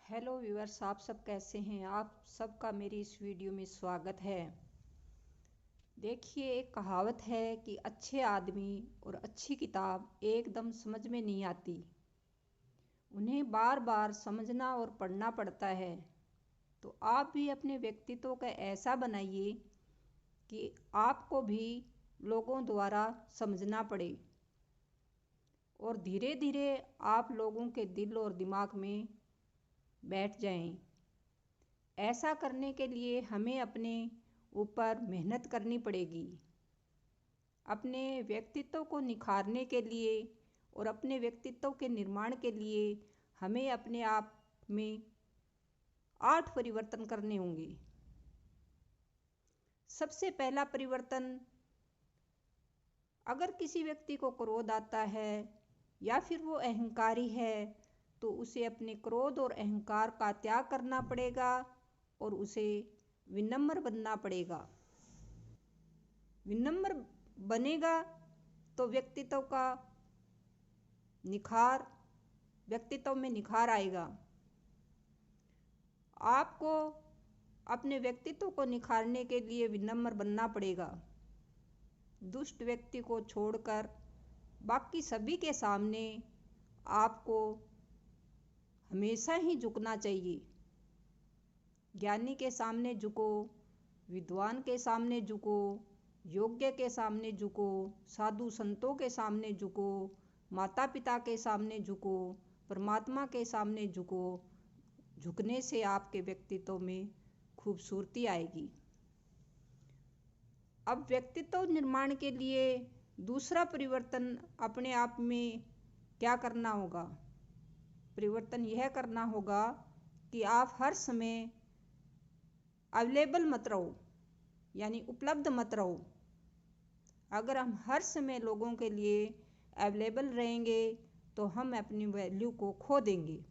Hello viewers, आप सब कैसे हैं। आप सबका मेरी इस वीडियो में स्वागत है। देखिए, एक कहावत है कि अच्छे आदमी और अच्छी किताब एकदम समझ में नहीं आती, उन्हें बार बार समझना और पढ़ना पड़ता है। तो आप भी अपने व्यक्तित्व का ऐसा बनाइए कि आपको भी लोगों द्वारा समझना पड़े और धीरे धीरे आप लोगों के दिल और दिमाग में बैठ जाएं। ऐसा करने के लिए हमें अपने ऊपर मेहनत करनी पड़ेगी। अपने व्यक्तित्व को निखारने के लिए और अपने व्यक्तित्व के निर्माण के लिए हमें अपने आप में 8 परिवर्तन करने होंगे। सबसे पहला परिवर्तन, अगर किसी व्यक्ति को क्रोध आता है या फिर वो अहंकारी है तो उसे अपने क्रोध और अहंकार का त्याग करना पड़ेगा और उसे विनम्र बनना पड़ेगा। विनम्र बनेगा तो व्यक्तित्व में निखार आएगा। आपको अपने व्यक्तित्व को निखारने के लिए विनम्र बनना पड़ेगा। दुष्ट व्यक्ति को छोड़कर बाकी सभी के सामने आपको हमेशा ही झुकना चाहिए। ज्ञानी के सामने झुको, विद्वान के सामने झुको, योग्य के सामने झुको, साधु संतों के सामने झुको, माता पिता के सामने झुको, परमात्मा के सामने झुको। झुकने से आपके व्यक्तित्व में खूबसूरती आएगी। अब व्यक्तित्व निर्माण के लिए दूसरा परिवर्तन अपने आप में क्या करना होगा? परिवर्तन यह करना होगा कि आप हर समय अवेलेबल मत रहो, यानी उपलब्ध मत रहो। अगर हम हर समय लोगों के लिए अवेलेबल रहेंगे तो हम अपनी वैल्यू को खो देंगे।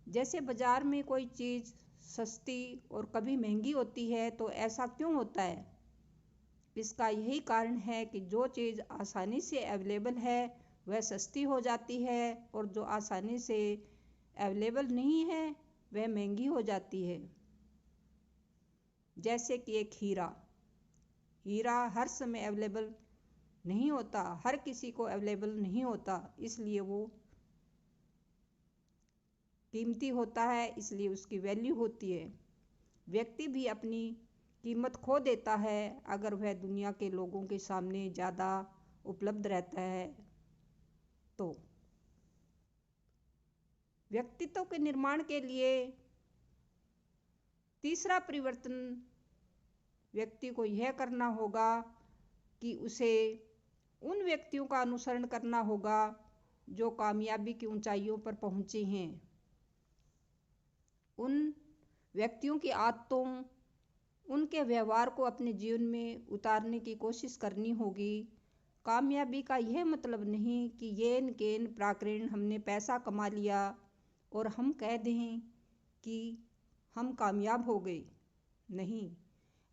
जैसे बाजार में कोई चीज़ सस्ती और कभी महंगी होती है, तो ऐसा क्यों होता है? इसका यही कारण है कि जो चीज़ आसानी से अवेलेबल है वह सस्ती हो जाती है और जो आसानी से अवेलेबल नहीं है वह महंगी हो जाती है। जैसे कि एक हीरा हर समय अवेलेबल नहीं होता, हर किसी को अवेलेबल नहीं होता, इसलिए वो कीमती होता है, इसलिए उसकी वैल्यू होती है। व्यक्ति भी अपनी कीमत खो देता है अगर वह दुनिया के लोगों के सामने ज़्यादा उपलब्ध रहता है। तो व्यक्तित्व के निर्माण के लिए तीसरा परिवर्तन व्यक्ति को यह करना होगा कि उसे उन व्यक्तियों का अनुसरण करना होगा जो कामयाबी की ऊंचाइयों पर पहुंचे हैं। उन व्यक्तियों की आदतों, उनके व्यवहार को अपने जीवन में उतारने की कोशिश करनी होगी। कामयाबी का यह मतलब नहीं कि येन केन प्राकृण हमने पैसा कमा लिया और हम कह दें कि हम कामयाब हो गए। नहीं,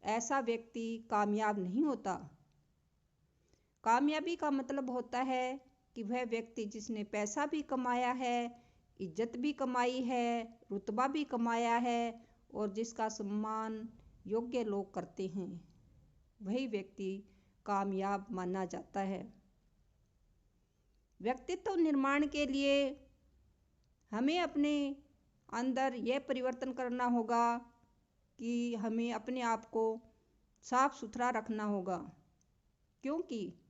ऐसा व्यक्ति कामयाब नहीं होता। कामयाबी का मतलब होता है कि वह व्यक्ति जिसने पैसा भी कमाया है, इज्जत भी कमाई है, रुतबा भी कमाया है और जिसका सम्मान योग्य लोग करते हैं, वही व्यक्ति कामयाब माना जाता है। व्यक्तित्व निर्माण के लिए हमें अपने अंदर यह परिवर्तन करना होगा कि हमें अपने आप को साफ सुथरा रखना होगा, क्योंकि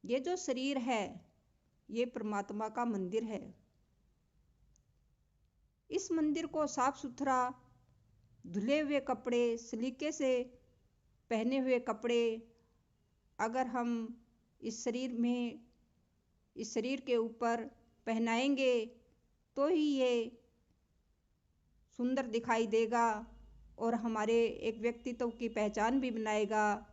ये जो शरीर है ये परमात्मा का मंदिर है। इस मंदिर को साफ सुथरा, धुले हुए कपड़े, सलीके से पहने हुए कपड़े अगर हम इस शरीर के ऊपर पहनाएंगे तो ही ये सुंदर दिखाई देगा और हमारे एक व्यक्तित्व की पहचान भी बनाएगा।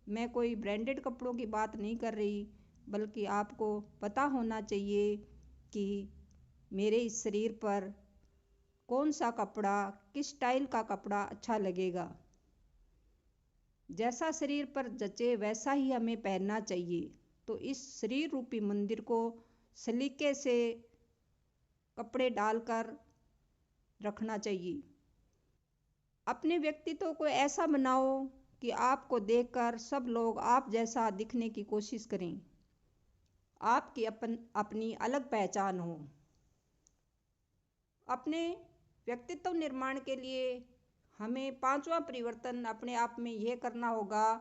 मैं कोई ब्रांडेड कपड़ों की बात नहीं कर रही, बल्कि आपको पता होना चाहिए कि मेरे इस शरीर पर कौन सा कपड़ा, किस स्टाइल का कपड़ा अच्छा लगेगा। जैसा शरीर पर जचे वैसा ही हमें पहनना चाहिए। तो इस शरीर रूपी मंदिर को सलीके से कपड़े डालकर रखना चाहिए। अपने व्यक्तित्व को ऐसा बनाओ कि आपको देखकर सब लोग आप जैसा दिखने की कोशिश करें, आपकी अपनी अलग पहचान हो। अपने व्यक्तित्व निर्माण के लिए हमें पांचवा परिवर्तन अपने आप में यह करना होगा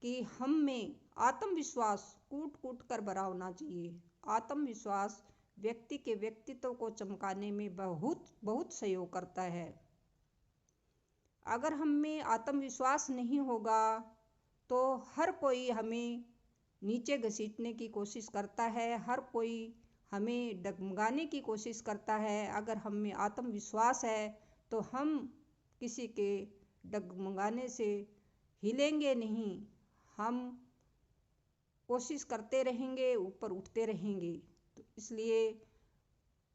कि हम में आत्मविश्वास कूट कूट कर भरा होना चाहिए। आत्मविश्वास व्यक्ति के व्यक्तित्व को चमकाने में बहुत बहुत सहयोग करता है। अगर हम में आत्मविश्वास नहीं होगा तो हर कोई हमें नीचे घसीटने की कोशिश करता है, हर कोई हमें डगमगाने की कोशिश करता है। अगर हम में आत्मविश्वास है तो हम किसी के डगमगाने से हिलेंगे नहीं, हम कोशिश करते रहेंगे, ऊपर उठते रहेंगे। तो इसलिए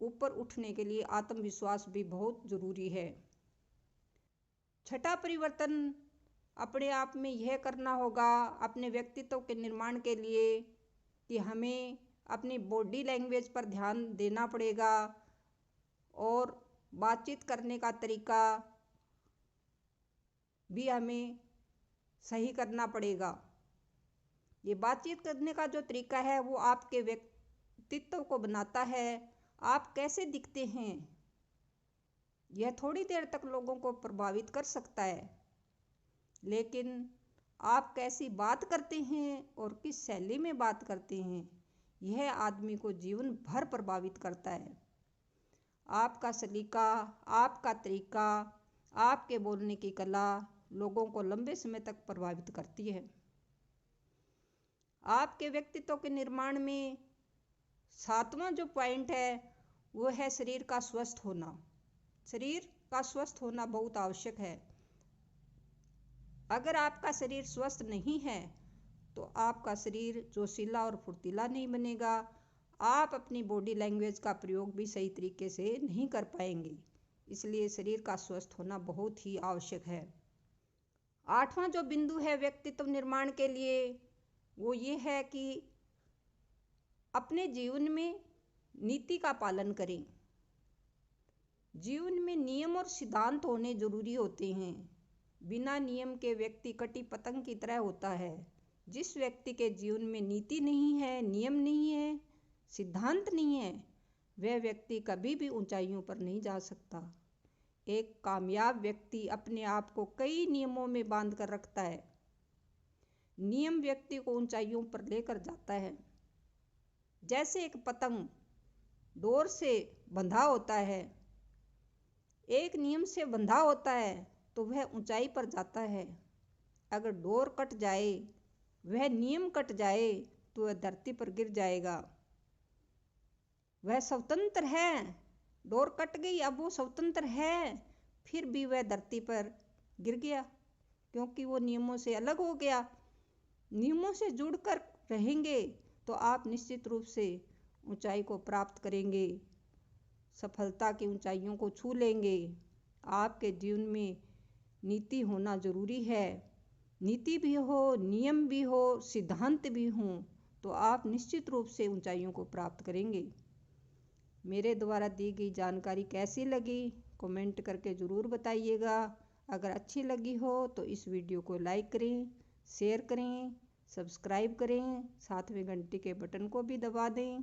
ऊपर उठने के लिए आत्मविश्वास भी बहुत ज़रूरी है। छठा परिवर्तन अपने आप में यह करना होगा अपने व्यक्तित्व के निर्माण के लिए कि हमें अपनी बॉडी लैंग्वेज पर ध्यान देना पड़ेगा और बातचीत करने का तरीका भी हमें सही करना पड़ेगा। ये बातचीत करने का जो तरीका है वो आपके व्यक्तित्व को बनाता है। आप कैसे दिखते हैं यह थोड़ी देर तक लोगों को प्रभावित कर सकता है, लेकिन आप कैसी बात करते हैं और किस शैली में बात करते हैं यह आदमी को जीवन भर प्रभावित करता है। आपका सलीका, आपका तरीका, आपके बोलने की कला लोगों को लंबे समय तक प्रभावित करती है। आपके व्यक्तित्व के निर्माण में सातवां जो पॉइंट है वो है शरीर का स्वस्थ होना। शरीर का स्वस्थ होना बहुत आवश्यक है। अगर आपका शरीर स्वस्थ नहीं है तो आपका शरीर जोशीला और फुर्तीला नहीं बनेगा। आप अपनी बॉडी लैंग्वेज का प्रयोग भी सही तरीके से नहीं कर पाएंगे। इसलिए शरीर का स्वस्थ होना बहुत ही आवश्यक है। आठवां जो बिंदु है व्यक्तित्व निर्माण के लिए वो ये है कि अपने जीवन में नीति का पालन करें। जीवन में नियम और सिद्धांत होने जरूरी होते हैं। बिना नियम के व्यक्ति कटी पतंग की तरह होता है। जिस व्यक्ति के जीवन में नीति नहीं है, नियम नहीं है, सिद्धांत नहीं है, वह व्यक्ति कभी भी ऊंचाइयों पर नहीं जा सकता। एक कामयाब व्यक्ति अपने आप को कई नियमों में बांध कर रखता है। नियम व्यक्ति को ऊंचाइयों पर लेकर जाता है। जैसे एक पतंग डोर से बंधा होता है, एक नियम से बंधा होता है तो वह ऊंचाई पर जाता है। अगर डोर कट जाए, वह नियम कट जाए तो वह धरती पर गिर जाएगा। वह स्वतंत्र है, डोर कट गई, अब वो स्वतंत्र है, फिर भी वह धरती पर गिर गया क्योंकि वो नियमों से अलग हो गया। नियमों से जुड़कर रहेंगे तो आप निश्चित रूप से ऊंचाई को प्राप्त करेंगे, सफलता की ऊंचाइयों को छू लेंगे। आपके जीवन में नीति होना जरूरी है। नीति भी हो, नियम भी हो, सिद्धांत भी हों तो आप निश्चित रूप से ऊंचाइयों को प्राप्त करेंगे। मेरे द्वारा दी गई जानकारी कैसी लगी कमेंट करके ज़रूर बताइएगा। अगर अच्छी लगी हो तो इस वीडियो को लाइक करें, शेयर करें, सब्सक्राइब करें, साथ में घंटी के बटन को भी दबा दें।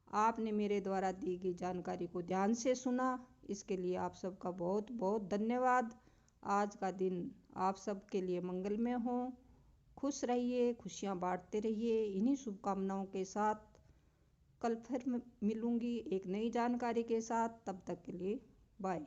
आपने मेरे द्वारा दी गई जानकारी को ध्यान से सुना, इसके लिए आप सबका बहुत बहुत धन्यवाद। आज का दिन आप सबके लिए मंगलमय हो। खुश रहिए, खुशियाँ बांटते रहिए। इन्हीं शुभकामनाओं के साथ कल फिर मिलूंगी एक नई जानकारी के साथ। तब तक के लिए बाय।